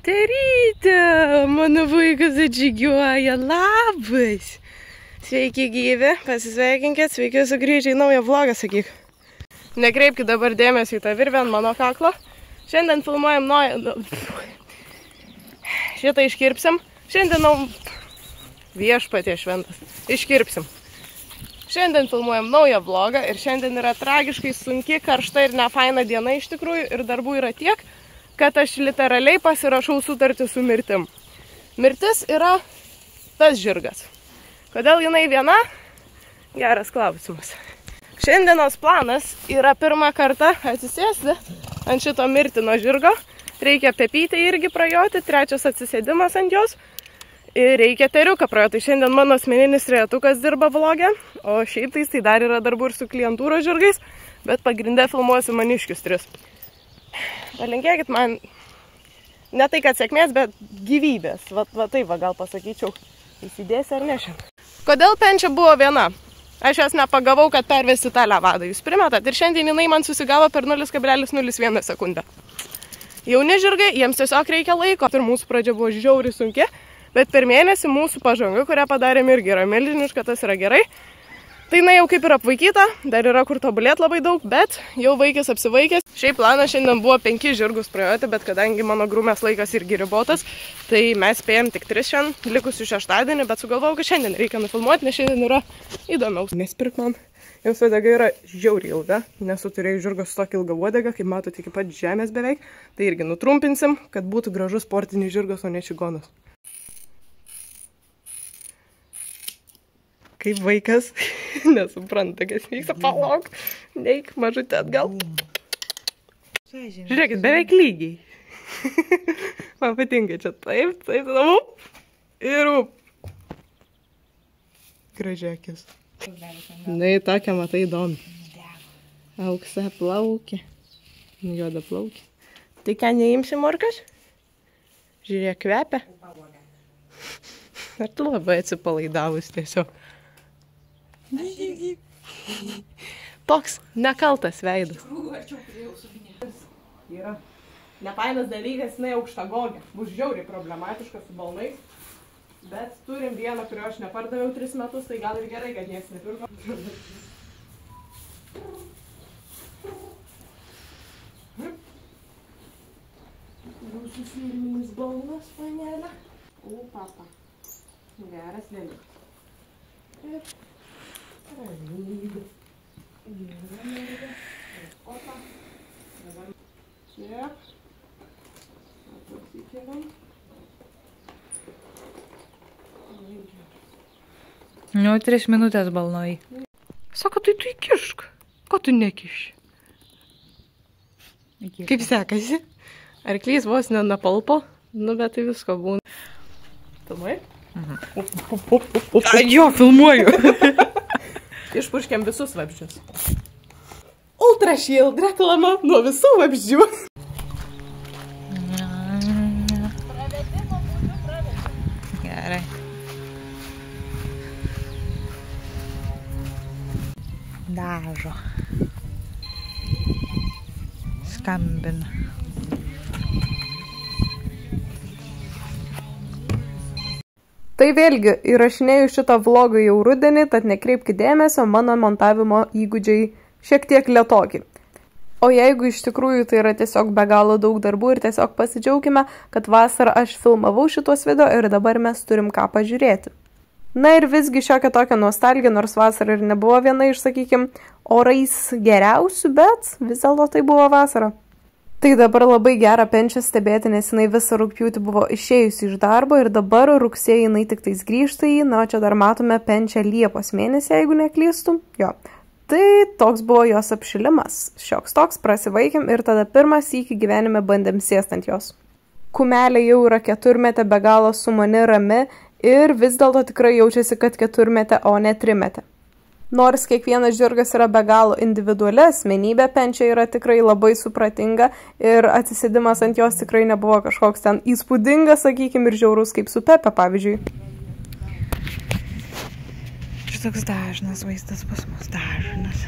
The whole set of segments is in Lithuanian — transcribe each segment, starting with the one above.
Terytė, mano vaikas atžygiuoja, labas. Sveiki gyvi, pasisveikinkit, sveiki sugrįžę į naują vlogą, sakyk. Nekreipkite dabar dėmesį į tą virvę ant mano kaklo. Šiandien filmuojam Šitą iškirpsim. Šiandien viešpatie šventas. Iškirpsim. Šiandien filmuojam naują vlogą ir šiandien yra tragiškai sunki, karšta ir nefaina diena iš tikrųjų ir darbų yra tiek, kad aš literaliai pasirašau sutartį su mirtim. Mirtis yra tas žirgas. Kodėl jinai viena? Geras klausimas. Šiandienos planas yra pirmą kartą atsisėsti ant šito mirtino žirgo. Reikia pepytę irgi prajoti, trečias atsisėdimas ant jos. Ir reikia teriuką prajoti. Šiandien mano asmeninis trejetukas dirba vlogė, o šiaip tai dar yra darbų ir su klientūros žirgais, bet pagrinde filmuosiu maniškius 3. Palinkėkit man, ne tai kad sėkmės, bet gyvybės. Va taip gal pasakyčiau, įsidėsi ar ne šiandien. Kodėl penčia buvo viena? Aš jos nepagavau, kad pervesti tą levadą. Jūs primetat ir šiandien jinai man susigavo per 0,01 sekundę. Jauni žirgai, jiems tiesiog reikia laiko. Ir mūsų pradžia buvo žiauriai sunki, bet per mėnesį mūsų pažanga, kurią padarėm irgi yra milžiniška, tas yra gerai. Tai jinai jau kaip ir apvaikyta, dar yra kur tobulėti labai daug, bet jau vaikis apsivaikęs. Šiaip planas šiandien buvo 5 žirgus prajoti, bet kadangi mano grūmės laikas irgi ribotas, tai mes spėjom tik 3 šiandien, likusių šeštadienį, bet sugalvojau, kad šiandien reikia nufilmuoti, nes šiandien yra įdomiaus. Nespirk man, jos uodega yra žiauriai ilga, nesu turėjau žirgo su tokia ilga uodega, kaip matote, iki pat žemės beveik. Tai irgi nutrumpinsim, kad būtų gražus sportinis žirgas, o ne čigonas. Kaip vaikas, nesupranta, kas vyksta, palauk, neik mažutė atgal. Žiūrėkit, beveik lygiai. Man patinka čia taip, ir gražiakis. Na, tokia matai įdomi. Auksa plaukė, juoda plaukė. Tai ką, neimsi morkas? Žiūrėk, kvepia. Ar tu labai atsipalaidavus tiesiog? Toks nekaltas veidas. Yra nepainas dalykas, jinai aukštagogė. Bus žiauriai problematiška su balnais. Bet turim vieną, kurio aš nepardaviau 3 metus, tai gal ir gerai, kad nieks nepirko. Jūsų firminis balnas, panelė. O, papa. Geras lėliukas. Ir ramybė. Ramybė. Opa. Dabar čia. Pasikeliam. Nu, 3 minutės balnoj. Sako, tai tu įkišk. Ko tu nekiši? Kaip sekasi? Arklys vos nenapalpo. Nu, bet tai visko būna. Filmuoji? Jo, filmuoju. Išpurškiam visus vabzdžius. Ultra Shield reklama nuo visų vabzdžių. Gerai. Dažo. Skambina. Tai vėlgi, įrašinėjau šitą vlogą jau rudenį, tad nekreipkite dėmesio, mano montavimo įgūdžiai šiek tiek lėtoki. O jeigu iš tikrųjų tai yra tiesiog be galo daug darbų ir tiesiog pasidžiaugime, kad vasarą aš filmavau šitos video ir dabar mes turim ką pažiūrėti. Na ir visgi šiokia tokia nostalgija, nors vasara ir nebuvo viena iš, sakykim, orais geriausių, bet vis dėlto tai buvo vasara. Tai dabar labai gera penčią stebėti, nes jinai visą rugpjūtį buvo išėjusi iš darbo ir dabar rugsėjį jinai tik tais grįžta į, na, čia dar matome penčią Liepos mėnesį, jeigu neklystu. Jo. Tai toks buvo jos apšilimas. Šioks toks, prasivaikėm ir tada pirmas sykį gyvenime bandėm sėst ant jos. Kumelė jau yra 4-metė, be galo sumani, rami ir vis dėlto tikrai jaučiasi, kad 4-metė, o ne 3-metė. Nors kiekvienas žirgas yra be galo individuali asmenybė, penčia yra tikrai labai supratinga ir atsisėdimas ant jos tikrai nebuvo kažkoks ten įspūdingas, sakykim, ir žiaurus kaip su Pepe, pavyzdžiui. Šitoks dažnas vaizdas pas mus, dažnas.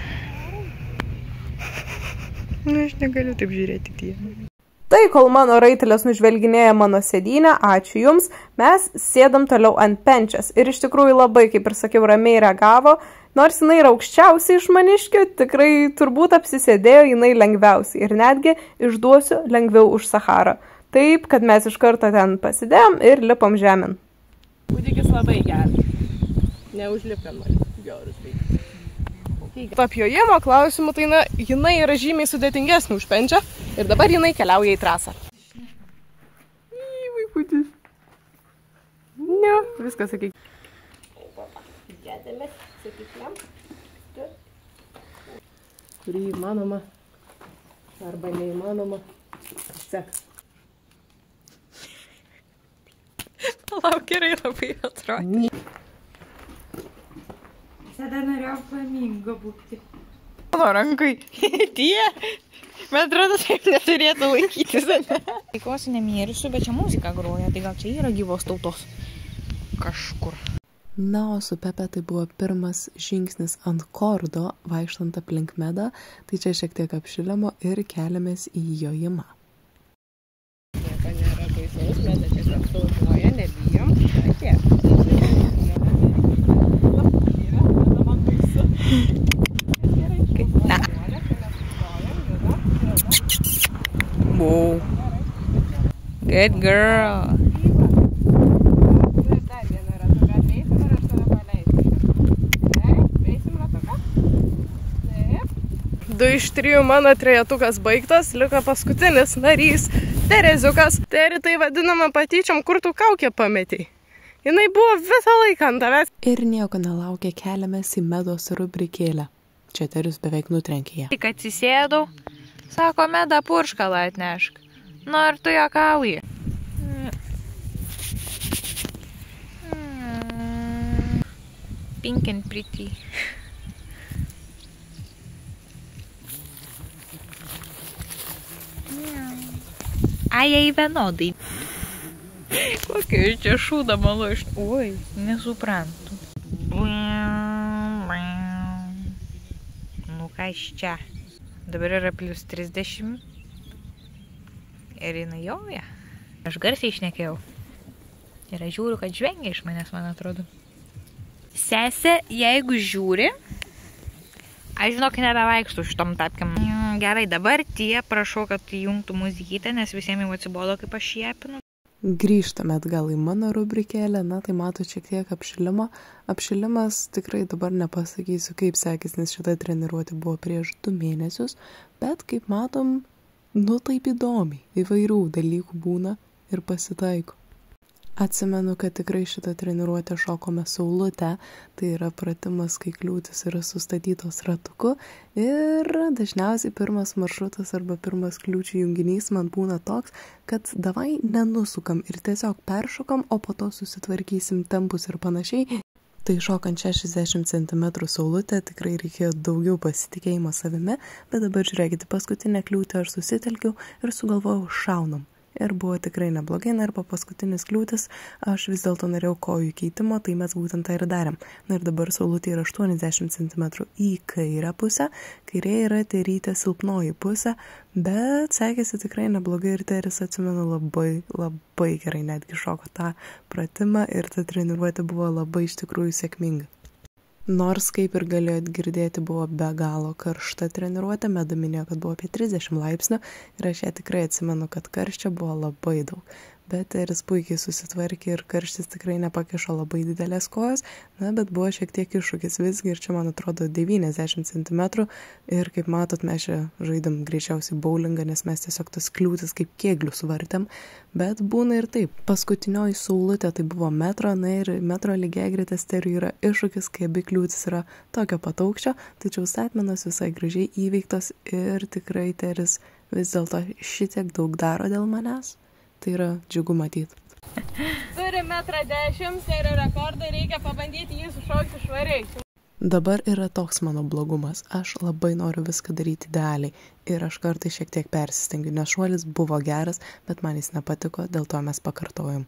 Nu, aš negaliu taip žiūrėti dieną. Tai kol mano raitelės nužvelginėja mano sėdynę, ačiū jums, mes sėdam toliau ant penčias. Ir iš tikrųjų labai, kaip ir sakiau, ramiai reagavo. Nors jinai yra aukščiausiai iš maniškių, tikrai turbūt apsisėdėjo jinai lengviausiai. Ir netgi išduosiu lengviau už Saharą. Taip, kad mes iš karto ten pasidėjom ir lipom žemėn. Kūdikis labai geras. Neužlipėm, geras vaikas. Apjojimo klausimų, tai jinai yra žymiai sudėtingesnė už penčią ir dabar jinai keliauja į trasą. Vaikutis. Ne, viskas sakyk. Gedėme, sakyklėm. Kurį įmanoma arba neįmanoma. Sek. Palauk, gerai labai atrodo. Tada norėjau flamingo būti. Mano rankai. Tie. Bet atrodo, taip neturėtų laikytis, ne? Tikiuosi nemirsiu, bet čia muzika groja, tai gal čia yra gyvos tautos. Kažkur. Na, o su Pepe tai buvo pirmas žingsnis ant kordo, vaikštant aplink medą, tai čia šiek tiek apšilimo ir keliamės į jojimą. Nieko nėra baisaus, meda tiesiog sauguoja, nebijom. Tokie. Wow. Good girl. Du iš 3 mano trejetukas baigtas, liko paskutinis narys, Tereziukas. Teri tai vadinama patyčiom, kur tu kaukę pametei. Jinai buvo visą laiką ant tavęs. Ir nieko nelaukia, keliamės į medos rubrikėlę. Čia Teris beveik nutrenkė ją. Tik atsisėdau, sako, medą purškalą atnešk. Nu, ar tu juokauji? Pink and pretty. Ai, vienodai. Kokia čia šūda malo iš... Oi, nesuprantu. Nu, ką iš čia? Dabar yra plius 30. Ir jinai joja. Aš garsiai šnekėjau. Ir aš žiūriu, kad žvengia iš manęs, man atrodo. Sesė, jeigu žiūri, aš žinok, nebevaikštų šitom tapkiam. Gerai, dabar tie prašau, kad įjungtų muzikytę, nes visiems jau atsibodo, kaip aš jėpinu. Grįžtame atgal į mano rubrikėlę, na tai matot šiek tiek apšilimo. Apšilimas tikrai dabar nepasakysiu, kaip sekės, nes šita treniruotė buvo prieš 2 mėnesius, bet kaip matom, nu taip įdomiai, įvairių dalykų būna ir pasitaiko. Atsimenu, kad tikrai šitą treniruotę šokome saulutę, tai yra pratimas, kai kliūtis yra sustatytos ratuku ir dažniausiai pirmas maršrutas arba pirmas kliūčių junginys man būna toks, kad davai nenusukam ir tiesiog peršokam, o po to susitvarkysim tempus ir panašiai. Tai šokant 60 cm saulutę tikrai reikėjo daugiau pasitikėjimo savimi, bet dabar žiūrėkite, paskutinę kliūtę aš susitelkiau ir sugalvojau šaunam. Ir buvo tikrai neblogai, na ir po paskutinis kliūtis aš vis dėlto norėjau kojų keitimo, tai mes būtent tai ir darėm. Na ir dabar saulutė yra 80 cm į kairę pusę, kairė yra Terytė silpnoji pusė, bet sekėsi tikrai neblogai ir Teris, atsimenu, labai gerai netgi šoko tą pratimą ir ta treniruotė buvo labai iš tikrųjų sėkminga. Nors, kaip ir galėjot girdėti, buvo be galo karšta treniruotė, Meda minėjo, kad buvo apie 30 laipsnių ir aš ją tikrai atsimenu, kad karščio buvo labai daug. Bet Teris puikiai susitvarkė ir karštis tikrai nepakišo labai didelės kojos, na, bet buvo šiek tiek iššūkis visgi ir čia, man atrodo, 90 cm ir kaip matot, mes čia žaidėm greičiausiai bowlingą, nes mes tiesiog tas kliūtis kaip kėglių suvartėm, bet būna ir taip. Paskutinioji saulutė tai buvo metro, na ir metro lygiagretės Teriui yra iššūkis, kai abi kliūtis yra tokio pat aukščio, tačiau statmenos visai gražiai įveiktos ir tikrai Teris vis dėlto šitiek daug daro dėl manęs. Tai yra džiugu matyti. Turi 1,10 m, tai yra rekordą, reikia pabandyti jį sušokti švariai. Dabar yra toks mano blogumas. Aš labai noriu viską daryti idealiai ir aš kartai šiek tiek persistengiu, nes šuolis buvo geras, bet man jis nepatiko, dėl to mes pakartojom.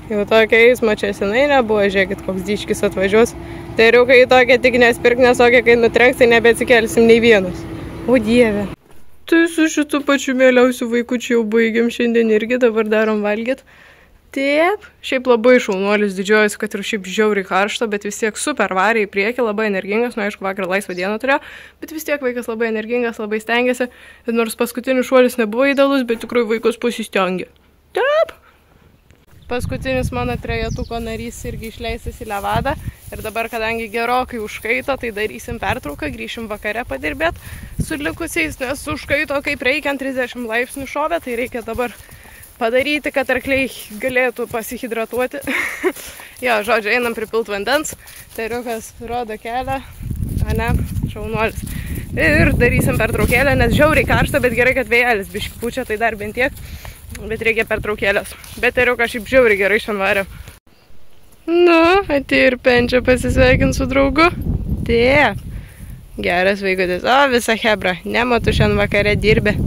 Jau tokia eismo čia senai nebuvo, žiūrėkit, koks dyčkis atvažiuos. Tai riukai tokia tik nespirk, nes tokia, kai nutrenks, tai nebeatsikelsim nei vienas. O Dieve. Tai su šitu pačiu mėliausiu vaikučiu jau baigiam šiandien irgi, dabar darom valgyt. Taip, šiaip labai šaunuolis, didžiuojas, kad ir šiaip žiauriai karšta, bet vis tiek super varė į priekį, labai energingas, nu aišku, vakar laisvą dieną turėjo, bet vis tiek vaikas labai energingas, labai stengiasi, ir nors paskutinis šuolis nebuvo idealus, bet tikrai vaikas pasistengė. Taip. Paskutinis mano trejetuko narys irgi išleistas į Levadą ir dabar, kadangi gerokai užkaito, tai darysim pertrauką, grįšim vakare padirbėti su likusiais, nes užkaito kaip reikia, 30 laipsnių šovė, tai reikia dabar padaryti, kad arkliai galėtų pasihidratuoti. Jo, žodžiu, einam pripilt vandens, teriukas rodo kelią, ane, šaunuolis. Ir darysim pertraukėlę, nes žiauriai karšta, bet gerai, kad vėjelis biški pučia, tai dar bent tiek. Bet reikia pertraukėlės. Bet teriukas šiaip žiauriai gerai šiandien varė. Nu, atėjo ir Penčia pasisveikint su draugu. Taip. Geras vaikutis. O, visa hebra. Nematu šiandien vakare dirbė.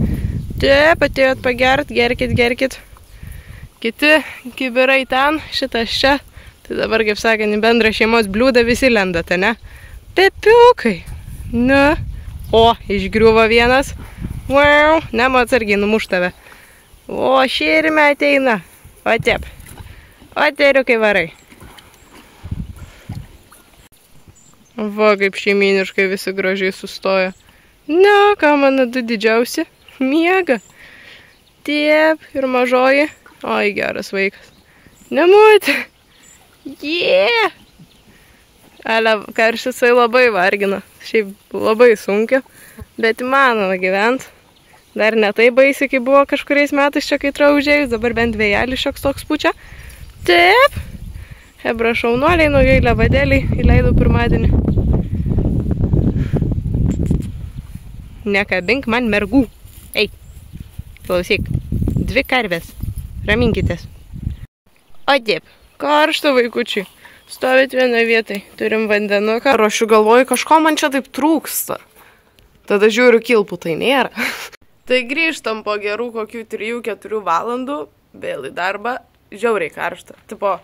Taip, atėjot pagert. Gerkit. Kiti kibirai ten, šitas čia. Tai dabar, kaip sakant, į bendrą šeimos bliūdą visi lendate, ne? Pepiukai. Nu. O, išgriuvo vienas. Wow. Nemo atsargiai numuš tave. O, šėrime ateina. O, taip. O, teriukai varai. Va, kaip šeiminiškai visi gražiai sustoja. Na, ką mano du didžiausi? Miega. Taip, ir mažoji. Oi, geras vaikas. Nemuoti. Jee. Ale, karštisai labai vargina. Šiaip labai sunkia. Bet įmanoma gyventi. Dar ne tai baisiai, kai buvo kažkuriais metais čia, kai traužėjus, dabar bent vėjelis šioks toks pučia. Taip. Hebra šaunuoliai, naujai Levadėliai įleidau pirmadienį. Nekabink man mergų. Ei, klausyk, 2 karvės. Raminkitės. O taip, karšta vaikučiai. Stovit vieną vietai, turim vandenuką. Ir aš galvoju, kažko man čia taip trūksta. Tada žiūriu, kilpų tai nėra. Tai grįžtam po gerų kokių 3-4 valandų, vėl į darbą, žiauriai karšta. Tipo,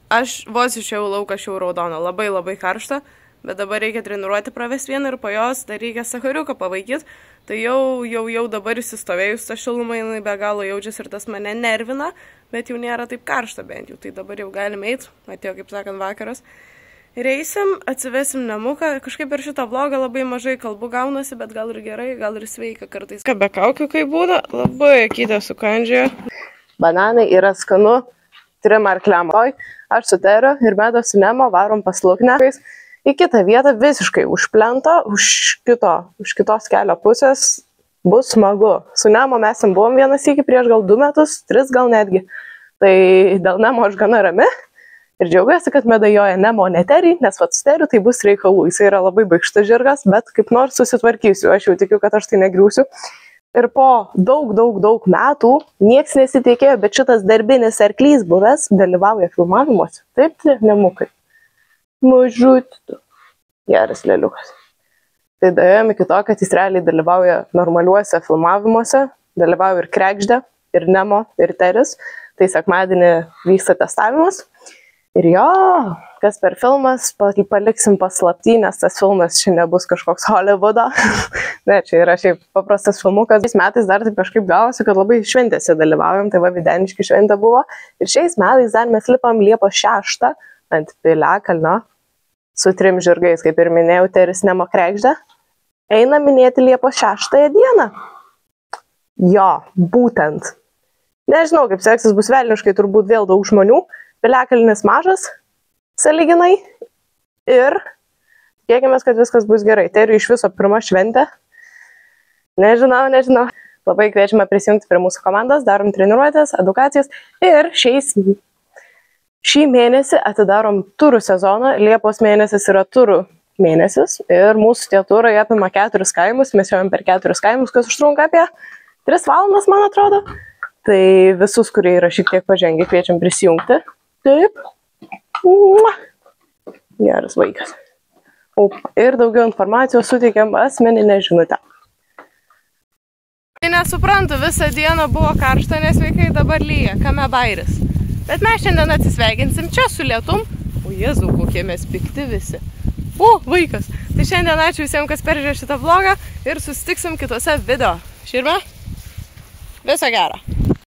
aš vos išėjau lauką, aš jau raudona, labai karšta, bet dabar reikia treniruoti pravesti vieną ir po jos dar reikia sachariuką pavaikyti. Tai jau dabar įsistovėjus tą šilumą, jinai be galo jaučiasi ir tas mane nervina, bet jau nėra taip karšta bent jau. Tai dabar jau galim eiti, atėjo kaip sakant vakaras. Ir eisim, atsivesim namuką, kažkaip per šitą vlogą labai mažai kalbų gaunasi, bet gal ir gerai, gal ir sveika kartais. Ką be kaukių kaip būna, labai akytė sukandžiojo. Bananai yra skanu, 3 arkliam. Aš su Teriu ir Medo su Nemo varom pas Luknę. Į kitą vietą visiškai už plento, už kitos kelio pusės bus smagu. Su Nemo mes buvom vienas iki prieš gal 2 metus, 3 gal netgi. Tai dėl Nemo aš gana rami. Ir džiaugiuosi, kad Medajoja Nemo ne Terį, nes vat su Teriu tai bus reikalų. Jis yra labai baigštas žirgas, bet kaip nors susitvarkysiu. Aš jau tikiu, kad aš tai negriūsiu. Ir po daug metų nieks nesitikėjo, bet šitas darbinis arklys buvęs dalyvauja filmavimuose. Taip, Nemukai. Mažutė. Geras lėliukas. Tai daėjom iki to, kad jis realiai dalyvauja normaliuose filmavimuose. Dalyvauja ir Kregždė, ir Nemo, ir Teris. Tai sekmadienį vyksta testavimas. Ir jo, kas per filmas, paliksim paslaptį, nes tas filmas čia nebus kažkoks Hollywoodo. Ne, čia yra šiaip paprastas filmukas. Šiais metais dar taip kažkaip gavosi, kad labai šventėse dalyvaujam, tai va Videniškių šventė buvo. Ir šiais metais dar mes lipam Liepos 6 ant Piliakalnio su 3 žirgais, kaip ir minėjau, Teris, Nemo, Kregždė. Eina minėti Liepos 6 dieną. Jo, būtent. Nežinau, kaip seksis bus velniškai, turbūt vėl daug žmonių. Piliakalnis mažas, sąlyginai, ir tikėkimės, kad viskas bus gerai. Teriu iš viso pirma šventė. Nežinau. Labai kviečiame prisijungti prie mūsų komandos, darom treniruotės, edukacijas ir šį mėnesį atidarom turų sezoną. Liepos mėnesis yra turų mėnesis ir mūsų tie turai apima 4 kaimus. Mes jau per 4 kaimus, kas užtrunka apie 3 valandas, man atrodo. Tai visus, kurie yra šiek tiek pažengę, kviečiam prisijungti. Taip. Geras vaikas. Ir daugiau informacijos suteikiam asmeninę žinutę. Tai nesuprantu, visą dieną buvo karšta, nes vaikai dabar lyja, kame bairis. Bet mes šiandien atsisveikinsim čia su lietum. O Jėzau, kokie mes pikti visi. O, vaikas. Tai šiandien ačiū visiems, kas peržiūrėjo šitą vlogą ir susitiksim kitose video. Širma? Viso gero.